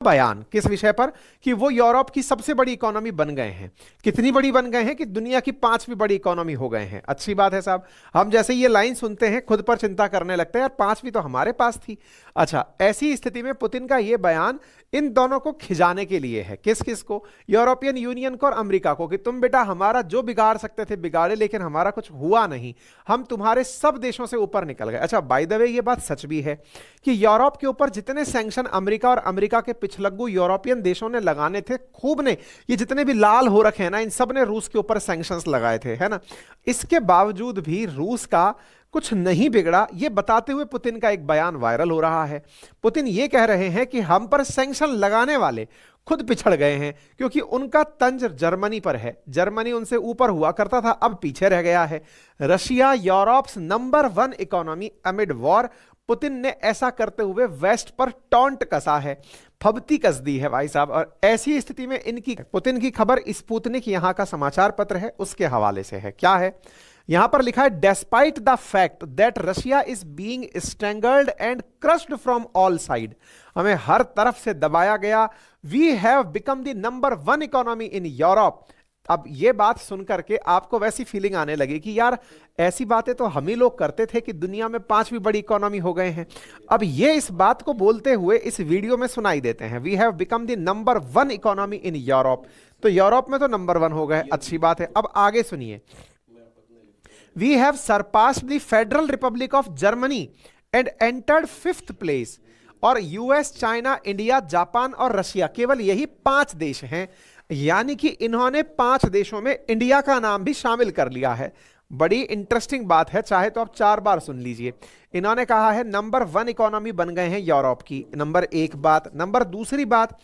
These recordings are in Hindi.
बयान किस विषय पर कि वो यूरोप की सबसे बड़ी इकोनॉमी बन गए हैं। कितनी बड़ी बन गए हैं कि दुनिया की पांचवी बड़ी इकोनॉमी हो गए हैं। अच्छी बात है साहब। हम जैसे ये लाइन सुनते हैं खुद पर चिंता करने लगते हैं, यार पांचवी तो हमारे पास थी। अच्छा, ऐसी स्थिति में पुतिन का ये बयान इन दोनों को खिजाने के लिए है। किस किस को? यूरोपियन यूनियन को और अमेरिका को, कि तुम बेटा हमारा जो बिगाड़ सकते थे बिगाड़े, लेकिन हमारा कुछ हुआ नहीं, हम तुम्हारे सब देशों से ऊपर निकल गए। अच्छा, बाय द वे ये बात सच भी है कि यूरोप के ऊपर जितने सैंक्शन अमेरिका और अमेरिका के पिछलग्गू यूरोपियन देशों ने लगाने थे, खूब ने, ये जितने भी लाल हो रखे हैं ना, इन सब ने रूस के ऊपर सैंक्शंस लगाए थे, है ना। इसके बावजूद भी रूस का कुछ नहीं बिगड़ा, ये बताते हुए पुतिन का एक बयान वायरल हो रहा है। पुतिन ये कह रहे हैं कि हम पर सैंक्शन लगाने वाले खुद पिछड़ गए हैं, क्योंकि उनका तंज जर्मनी पर है। जर्मनी उनसे ऊपर हुआ करता था, अब पीछे रह गया है। Russia Europe's number 1 economy amid war. Putin ने ऐसा करते हुए वेस्ट पर टॉन्ट कसा है, फबती कस दी है भाई साहब। और ऐसी स्थिति में इनकी पुतिन की खबर स्पुतनिक यहां का समाचार पत्र है, उसके हवाले से है। क्या है यहां पर लिखा है? Despite the fact that Russia is being strangled and crushed from all side. हमें हर तरफ से दबाया गया। We have become the number 1 economy in Europe. अब ये बात सुनकर के आपको वैसी फीलिंग आने लगी कि यार ऐसी बातें तो हम ही लोग करते थे कि दुनिया में 5वीं बड़ी इकोनॉमी हो गए हैं। अब ये इस बात को बोलते हुए इस वीडियो में सुनाई देते हैं, we have become the number 1 economy in Europe. तो यूरोप में तो नंबर 1 हो गए, अच्छी बात है। अब आगे सुनिए, we have surpassed the Federal Republic of Germany and entered 5th place. और यूएस, चाइना, इंडिया, जापान और रशिया, केवल यही 5 देश हैं, यानी कि इन्होंने 5 देशों में इंडिया का नाम भी शामिल कर लिया है। बड़ी इंटरेस्टिंग बात है, चाहे तो आप 4 बार सुन लीजिए। इन्होंने कहा है नंबर 1 इकोनॉमी बन गए हैं यूरोप की, नंबर 1 बात। नंबर दूसरी बात,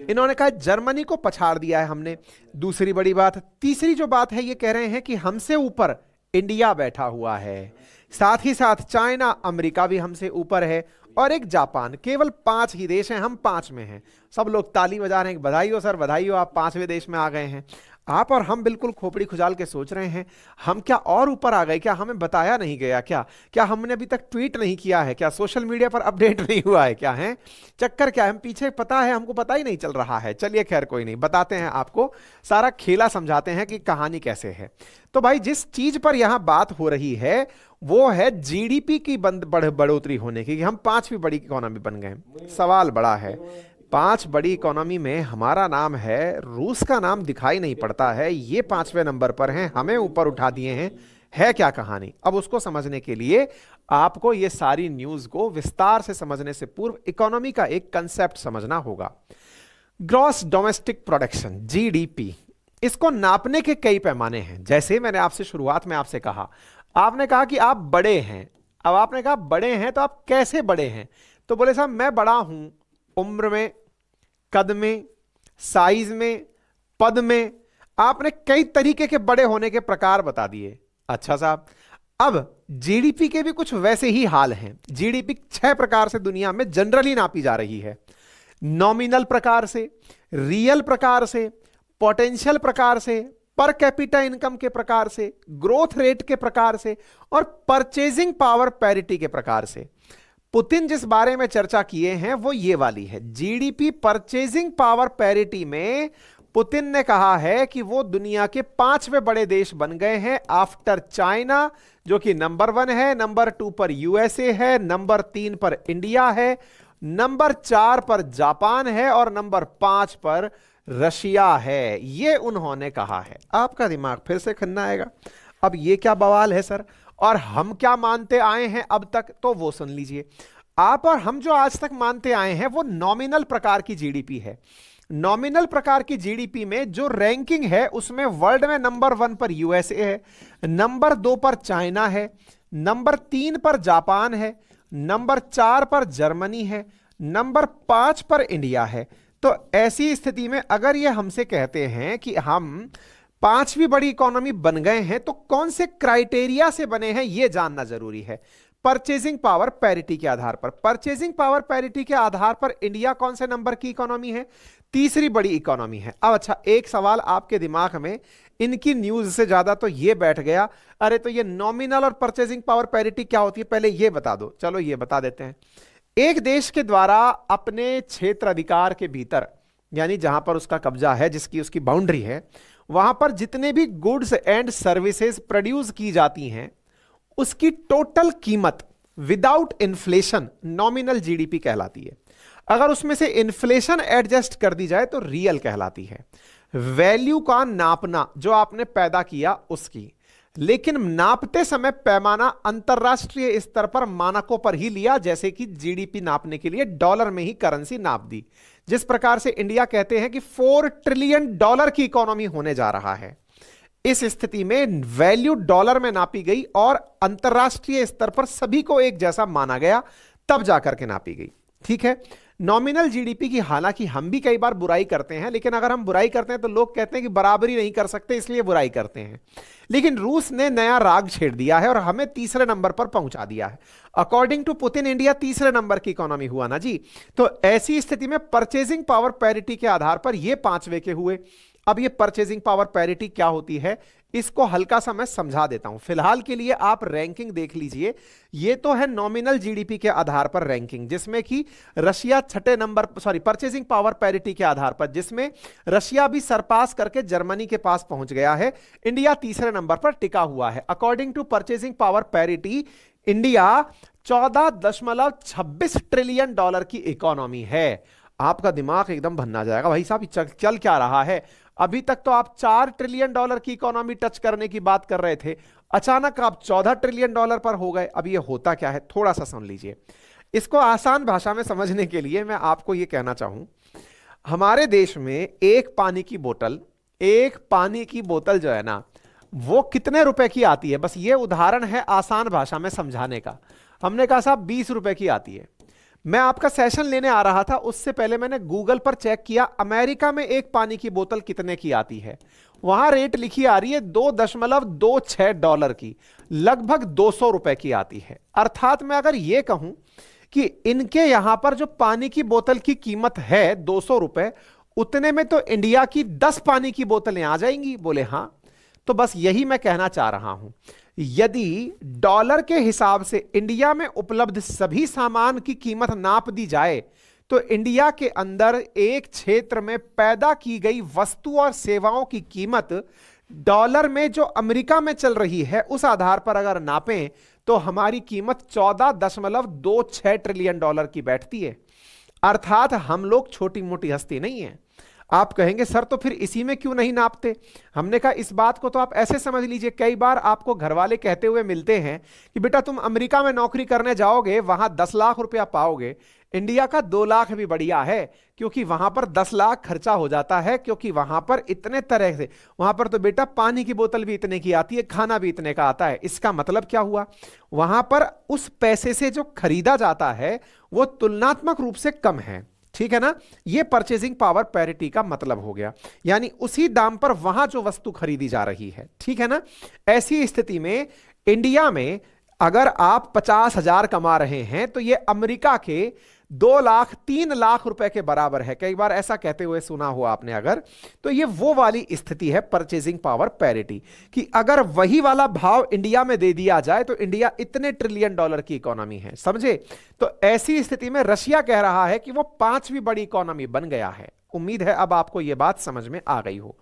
इन्होंने कहा जर्मनी को पछाड़ दिया है हमने, दूसरी बड़ी बात। तीसरी जो बात है, ये कह रहे हैं कि हमसे ऊपर इंडिया बैठा हुआ है, साथ ही साथ चाइना, अमेरिका भी हमसे ऊपर है, और एक जापान। केवल 5 ही देश हैं, हम 5 में हैं। सब लोग ताली बजा रहे हैं, बधाई हो सर, बधाई हो, आप 5वें देश में आ गए हैं। आप और हम बिल्कुल खोपड़ी खुजाल के सोच रहे हैं, हम क्या और ऊपर आ गए? क्या हमें बताया नहीं गया? क्या हमने अभी तक ट्वीट नहीं किया है? क्या सोशल मीडिया पर अपडेट नहीं हुआ है? क्या है चक्कर? क्या हम पीछे पता है, हमको पता ही नहीं चल रहा है? चलिए खैर कोई नहीं, बताते हैं आपको, सारा खेला समझाते हैं कि कहानी कैसे है। तो भाई जिस चीज पर यहां बात हो रही है वो है जीडीपी की बढ़ोतरी होने की, कि हम 5वीं बड़ी इकोनॉमी बन गए। सवाल बड़ा है, 5 बड़ी इकोनॉमी में हमारा नाम है, रूस का नाम दिखाई नहीं पड़ता है, ये 5वें नंबर पर हैं, हमें ऊपर उठा दिए हैं। है क्या कहानी? अब उसको समझने के लिए आपको ये सारी न्यूज को विस्तार से समझने से पूर्व इकोनॉमी का एक कंसेप्ट समझना होगा। ग्रॉस डोमेस्टिक प्रोडक्शन, जीडीपी, इसको नापने के कई पैमाने हैं। जैसे मैंने आपसे शुरुआत में आपसे कहा, आपने कहा कि आप बड़े हैं। अब आपने कहा बड़े हैं तो आप कैसे बड़े हैं? तो बोले साहब मैं बड़ा हूं उम्र में, कद में, साइज में, पद में। आपने कई तरीके के बड़े होने के प्रकार बता दिए। अच्छा साहब, अब जीडीपी के भी कुछ वैसे ही हाल हैं। जीडीपी 6 प्रकार से दुनिया में जनरली नापी जा रही है। नॉमिनल प्रकार से, रियल प्रकार से, पोटेंशियल प्रकार से, पर कैपिटा इनकम के प्रकार से, ग्रोथ रेट के प्रकार से, और परचेजिंग पावर पैरिटी के प्रकार से। पुतिन जिस बारे में चर्चा किए हैं वो ये वाली है। जीडीपी परचेजिंग पावर पैरिटी में पुतिन ने कहा है कि वो दुनिया के 5वें बड़े देश बन गए हैं आफ्टर चाइना, जो कि नंबर 1 है, नंबर 2 पर यूएसए है, नंबर 3 पर इंडिया है, नंबर 4 पर जापान है, और नंबर 5 पर रशिया है। ये उन्होंने कहा है। आपका दिमाग फिर से खन्ना आएगा, अब ये क्या बवाल है सर, और हम क्या मानते आए हैं अब तक? तो वो सुन लीजिए। आप और हम जो आज तक मानते आए हैं वो नॉमिनल प्रकार की जीडीपी है। नॉमिनल प्रकार की जीडीपी में जो रैंकिंग है उसमें वर्ल्ड में नंबर 1 पर यूएसए है, नंबर 2 पर चाइना है, नंबर 3 पर जापान है, नंबर 4 पर जर्मनी है, नंबर 5 पर इंडिया है। तो ऐसी स्थिति में अगर ये हमसे कहते हैं कि हम 5वीं बड़ी इकोनॉमी बन गए हैं, तो कौन से क्राइटेरिया से बने हैं ये जानना जरूरी है। परचेजिंग पावर पैरिटी के आधार पर, परचेजिंग पावर पैरिटी के आधार पर इंडिया कौन से नंबर की इकोनॉमी है? 3री बड़ी इकोनॉमी है। अब अच्छा, एक सवाल आपके दिमाग में इनकी न्यूज से ज्यादा तो ये बैठ गया, अरे तो ये नॉमिनल और परचेजिंग पावर पैरिटी क्या होती है, पहले ये बता दो। चलो ये बता देते हैं। एक देश के द्वारा अपने क्षेत्र अधिकार के भीतर, यानी जहां पर उसका कब्जा है, जिसकी उसकी बाउंड्री है, वहां पर जितने भी गुड्स एंड सर्विसेज प्रोड्यूस की जाती हैं, उसकी टोटल कीमत विदाउट इन्फ्लेशन नॉमिनल जीडीपी कहलाती है। अगर उसमें से इन्फ्लेशन एडजस्ट कर दी जाए तो रियल कहलाती है। वैल्यू का नापना जो आपने पैदा किया उसकी, लेकिन नापते समय पैमाना अंतरराष्ट्रीय स्तर पर मानकों पर ही लिया, जैसे कि जीडीपी नापने के लिए डॉलर में ही करेंसी नाप दी। जिस प्रकार से इंडिया कहते हैं कि 4 ट्रिलियन डॉलर की इकोनॉमी होने जा रहा है, इस स्थिति में वैल्यू डॉलर में नापी गई और अंतरराष्ट्रीय स्तर पर सभी को एक जैसा माना गया, तब जाकर के नापी गई। ठीक है। नॉमिनल जीडीपी की हालांकि हम भी कई बार बुराई करते हैं, लेकिन अगर हम बुराई करते हैं तो लोग कहते हैं कि बराबरी नहीं कर सकते इसलिए बुराई करते हैं। लेकिन रूस ने नया राग छेड़ दिया है और हमें तीसरे नंबर पर पहुंचा दिया है। अकॉर्डिंग टू पुतिन इंडिया तीसरे नंबर की इकोनॉमी हुआ ना जी। तो ऐसी स्थिति में परचेजिंग पावर पैरिटी के आधार पर ये 5वें के हुए। अब ये परचेजिंग पावर पैरिटी क्या होती है, इसको हल्का सा मैं समझा देता हूं। फिलहाल के लिए आप रैंकिंग देख लीजिए। ये तो है नॉमिनल जीडीपी के आधार पर रैंकिंग, जिसमें कि रशिया छठे नंबर, परचेजिंग पावर पैरिटी के आधार पर, जिसमें रशिया भी सरपास करके जर्मनी के पास पहुंच गया है। इंडिया तीसरे नंबर पर टिका हुआ है। According to purchasing power parity India 14.26 trillion dollar की इकोनॉमी है। आपका दिमाग एकदम भन्ना जाएगा, भाई साहब चल क्या रहा है। अभी तक तो आप 4 ट्रिलियन डॉलर की इकोनॉमी टच करने की बात कर रहे थे, अचानक आप 14 ट्रिलियन डॉलर पर हो गए। अब ये होता क्या है, थोड़ा सा सुन लीजिए। इसको आसान भाषा में समझने के लिए मैं आपको ये कहना चाहूं, हमारे देश में एक पानी की बोतल जो है ना, वो कितने रुपए की आती है, बस ये उदाहरण है आसान भाषा में समझाने का। हमने कहा साहब 20 रुपए की आती है। मैं आपका सेशन लेने आ रहा था, उससे पहले मैंने गूगल पर चेक किया अमेरिका में एक पानी की बोतल कितने की आती है। वहां रेट लिखी आ रही है 2.26 डॉलर की, लगभग 200 रुपए की आती है। अर्थात मैं अगर यह कहूं कि इनके यहां पर जो पानी की बोतल की कीमत है 200 रुपए, उतने में तो इंडिया की 10 पानी की बोतलें आ जाएंगी। बोले हां। तो बस यही मैं कहना चाह रहा हूं, यदि डॉलर के हिसाब से इंडिया में उपलब्ध सभी सामान की कीमत नाप दी जाए, तो इंडिया के अंदर एक क्षेत्र में पैदा की गई वस्तु और सेवाओं की कीमत डॉलर में जो अमेरिका में चल रही है, उस आधार पर अगर नापें तो हमारी कीमत 14.26 ट्रिलियन डॉलर की बैठती है। अर्थात हम लोग छोटी मोटी हस्ती नहीं है। आप कहेंगे सर तो फिर इसी में क्यों नहीं नापते। हमने कहा इस बात को तो आप ऐसे समझ लीजिए, कई बार आपको घर वाले कहते हुए मिलते हैं कि बेटा तुम अमेरिका में नौकरी करने जाओगे, वहां 10 लाख रुपया पाओगे। इंडिया का 2 लाख भी बढ़िया है, क्योंकि वहां पर 10 लाख खर्चा हो जाता है, क्योंकि वहां पर इतने तरह से, वहां पर तो बेटा पानी की बोतल भी इतने की आती है, खाना भी इतने का आता है। इसका मतलब क्या हुआ, वहां पर उस पैसे से जो खरीदा जाता है वो तुलनात्मक रूप से कम है। ठीक है ना। ये परचेजिंग पावर पैरिटी का मतलब हो गया, यानी उसी दाम पर वहां जो वस्तु खरीदी जा रही है। ठीक है ना। ऐसी स्थिति में इंडिया में अगर आप 50,000 कमा रहे हैं तो ये अमेरिका के 2 लाख 3 लाख रुपए के बराबर है। कई बार ऐसा कहते हुए सुना हुआ आपने अगर, तो ये वो वाली स्थिति है परचेजिंग पावर पैरिटी, कि अगर वही वाला भाव इंडिया में दे दिया जाए तो इंडिया इतने ट्रिलियन डॉलर की इकोनॉमी है, समझे। तो ऐसी स्थिति में रशिया कह रहा है कि वो 5वीं बड़ी इकोनॉमी बन गया है। उम्मीद है अब आपको यह बात समझ में आ गई हो।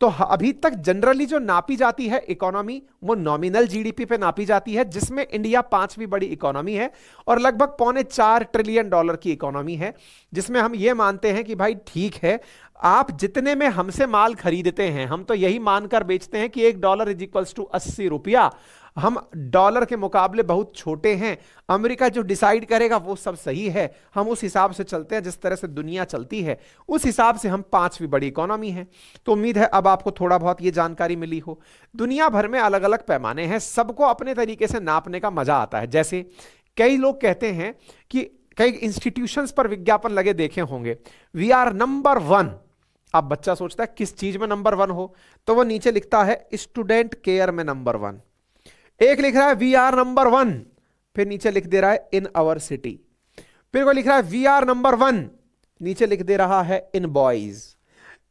तो अभी तक जनरली जो नापी जाती है इकोनॉमी, वो नॉमिनल जीडीपी पे नापी जाती है, जिसमें इंडिया 5वीं बड़ी इकोनॉमी है और लगभग 3.25 ट्रिलियन डॉलर की इकोनॉमी है। जिसमें हम ये मानते हैं कि भाई ठीक है, आप जितने में हमसे माल खरीदते हैं, हम तो यही मानकर बेचते हैं कि $1 = 80 रुपया। हम डॉलर के मुकाबले बहुत छोटे हैं, अमेरिका जो डिसाइड करेगा वो सब सही है, हम उस हिसाब से चलते हैं, जिस तरह से दुनिया चलती है उस हिसाब से हम 5वीं बड़ी इकोनॉमी हैं। तो उम्मीद है अब आपको थोड़ा बहुत ये जानकारी मिली हो। दुनिया भर में अलग अलग पैमाने हैं, सबको अपने तरीके से नापने का मजा आता है। जैसे कई लोग कहते हैं कि कई इंस्टीट्यूशंस पर विज्ञापन लगे देखे होंगे, वी आर नंबर 1। अब बच्चा सोचता है किस चीज में नंबर 1 हो, तो वो नीचे लिखता है स्टूडेंट केयर में नंबर 1। एक लिख रहा है वी आर नंबर 1, फिर नीचे लिख दे रहा है इन आवर सिटी। फिर कोई लिख रहा है वी आर नंबर 1, नीचे लिख दे रहा है इन boys.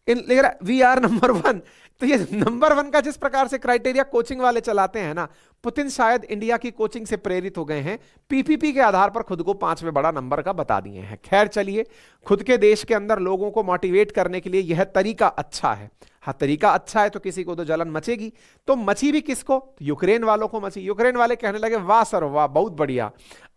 In we are number one. तो ये नंबर वन का जिस प्रकार से क्राइटेरिया कोचिंग वाले चलाते हैं ना, पुतिन शायद इंडिया की कोचिंग से प्रेरित हो गए हैं, पीपीपी के आधार पर खुद को पांचवें बड़ा नंबर का बता दिए हैं। खैर चलिए, खुद के देश के अंदर लोगों को मोटिवेट करने के लिए यह तरीका अच्छा है। हाँ, तरीका अच्छा है तो किसी को तो जलन मचेगी, तो मची भी किसको? तो यूक्रेन वालों को मची। यूक्रेन वाले कहने लगे वाह सर वाह, बहुत बढ़िया,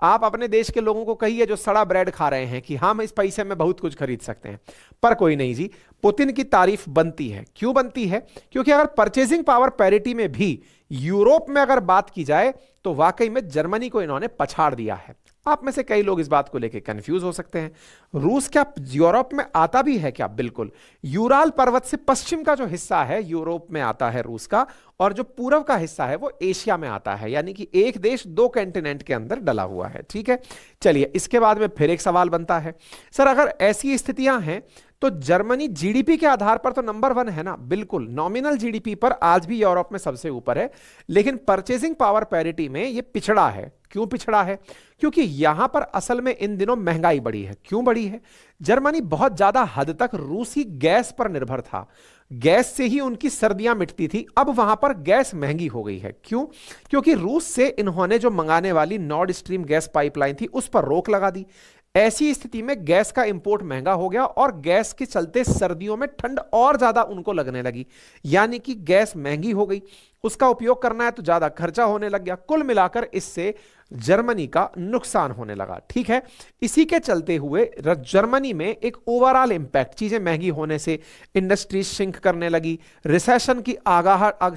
आप अपने देश के लोगों को कहिए जो सड़ा ब्रेड खा रहे हैं कि हम इस पैसे में बहुत कुछ खरीद सकते हैं। पर कोई नहीं जी, पुतिन की तारीफ बनती है। क्यों बनती है? क्योंकि अगर परचेजिंग पावर पैरिटी में भी यूरोप में अगर बात की जाए तो वाकई में जर्मनी को इन्होंने पछाड़ दिया है। आप में से कई लोग इस बात को लेकर कंफ्यूज हो सकते हैं, रूस क्या यूरोप में आता भी है क्या? बिल्कुल, यूराल पर्वत से पश्चिम का जो हिस्सा है यूरोप में आता है रूस का, और जो पूर्व का हिस्सा है वो एशिया में आता है। यानी कि एक देश दो कॉन्टिनेंट के अंदर डला हुआ है। ठीक है, चलिए इसके बाद में फिर एक सवाल बनता है, सर अगर ऐसी स्थितियां हैं तो जर्मनी जीडीपी के आधार पर तो नंबर वन है ना? बिल्कुल, नॉमिनल जीडीपी पर आज भी यूरोप में सबसे ऊपर है, लेकिन परचेजिंग पावर पैरिटी में ये पिछड़ा है। क्यों पिछड़ा है? क्योंकि यहां पर असल में इन दिनों महंगाई बढ़ी है। क्यों बढ़ी है? जर्मनी बहुत ज्यादा हद तक रूसी गैस पर निर्भर था, गैस से ही उनकी सर्दियां मिटती थी। अब वहां पर गैस महंगी हो गई है। क्यों? क्योंकि रूस से इन्होंने जो मंगाने वाली नॉर्ड स्ट्रीम गैस पाइपलाइन थी उस पर रोक लगा दी। ऐसी स्थिति में गैस का इंपोर्ट महंगा हो गया और गैस के चलते सर्दियों में ठंड और ज्यादा उनको लगने लगी, यानी कि गैस महंगी हो गई, उसका उपयोग करना है तो ज्यादा खर्चा होने लग गया। कुल मिलाकर इससे जर्मनी का नुकसान होने लगा। ठीक है, इसी के चलते हुए जर्मनी में एक ओवरऑल इंपैक्ट, चीजें महंगी होने से इंडस्ट्री श्रिंक करने लगी, रिसेशन की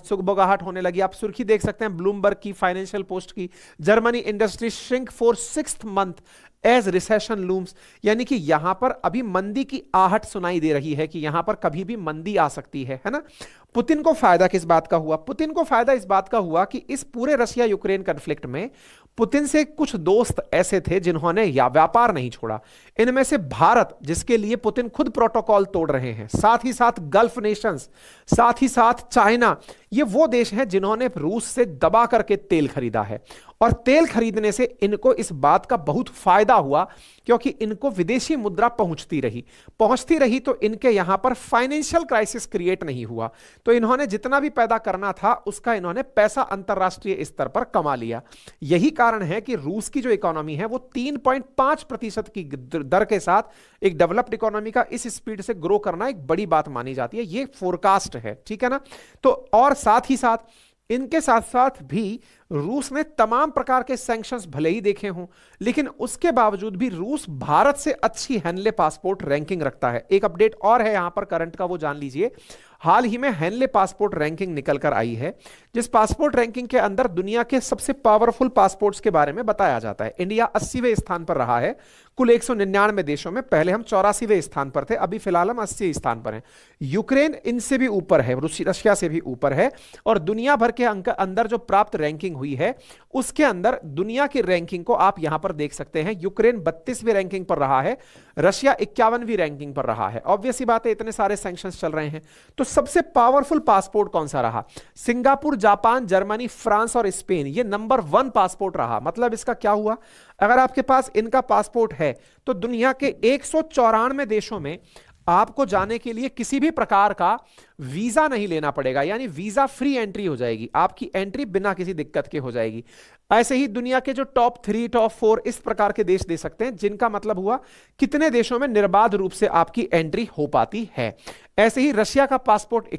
सुगबगाहट होने लगी। आप सुर्खी देख सकते हैं ब्लूमबर्ग की, फाइनेंशियल पोस्ट की, Germany industry shrink for 6th month as recession looms. यानी कि यहां पर अभी मंदी की आहट सुनाई दे रही है कि यहां पर कभी भी मंदी आ सकती है ना? पुतिन को फायदा किस बात का हुआ? पुतिन को फायदा इस बात का हुआ कि इस पूरे रशिया यूक्रेन कॉन्फ्लिक्ट में पुतिन से कुछ दोस्त ऐसे थे जिन्होंने या व्यापार नहीं छोड़ा। इनमें से भारत, जिसके लिए पुतिन खुद प्रोटोकॉल तोड़ रहे हैं, साथ ही साथ गल्फ नेशंस, साथ ही साथ चाइना, ये वो देश हैं जिन्होंने रूस से दबा करके तेल खरीदा है। और तेल खरीदने से इनको इस बात का बहुत फायदा हुआ क्योंकि इनको विदेशी मुद्रा पहुंचती रही तो इनके यहां पर फाइनेंशियल क्राइसिस क्रिएट नहीं हुआ। तो इन्होंने जितना भी पैदा करना था उसका इन्होंने पैसा अंतरराष्ट्रीय स्तर पर कमा लिया। यही कारण है कि रूस की जो इकोनॉमी है वो 3.5% की दर के साथ एक डेवलप्ड इकोनॉमी का इस स्पीड से ग्रो करना एक बड़ी बात मानी जाती है। ये फोरकास्ट है, ठीक है ना? तो और साथ ही साथ इनके साथ साथ भी रूस ने तमाम प्रकार के सैंक्शंस भले ही देखे हों, लेकिन उसके बावजूद भी रूस भारत से अच्छी हेनले पासपोर्ट रैंकिंग रखता है। एक अपडेट और है यहां पर करंट का, वो जान लीजिए। हाल ही में हेनले पासपोर्ट रैंकिंग निकल कर आई है, जिस पासपोर्ट रैंकिंग के अंदर दुनिया के सबसे पावरफुल पासपोर्ट्स के बारे में बताया जाता है। इंडिया 80वें स्थान पर रहा है कुल 199 देशों में। पहले हम 84वें स्थान पर थे, अभी फिलहाल हम 80 स्थान पर हैं। यूक्रेन इनसे भी ऊपर है, रशिया से भी ऊपर है। और दुनिया भर के अंदर जो प्राप्त रैंकिंग हुई है उसके अंदर दुनिया की रैंकिंग को आप यहां पर देख सकते हैं। यूक्रेन 32वीं रैंकिंग पर रहा है, रशिया 51वीं रैंकिंग पर रहा है। ऑब्वियस ही बात है, इतने सारे सैंक्शंस चल रहे हैं तो सबसे पावरफुल पासपोर्ट कौन सा रहा? सिंगापुर, जापान, जर्मनी, फ्रांस और स्पेन, ये नंबर 1 पासपोर्ट रहा। मतलब इसका क्या हुआ? अगर आपके पास इनका पासपोर्ट है तो दुनिया के 194 देशों में आपको जाने के लिए किसी भी प्रकार का वीजा नहीं लेना पड़ेगा, यानी वीजा फ्री एंट्री हो जाएगी। आपकी एंट्री बिना किसी दिक्कत के हो जाएगी। ऐसे ही दुनिया के जो टॉप 3, टॉप 4 इस प्रकार के देश दे सकते हैं, जिनका मतलब हुआ कितने देशों में निर्बाध रूप से आपकी एंट्री हो पाती है। ऐसे ही रशिया का पासपोर्ट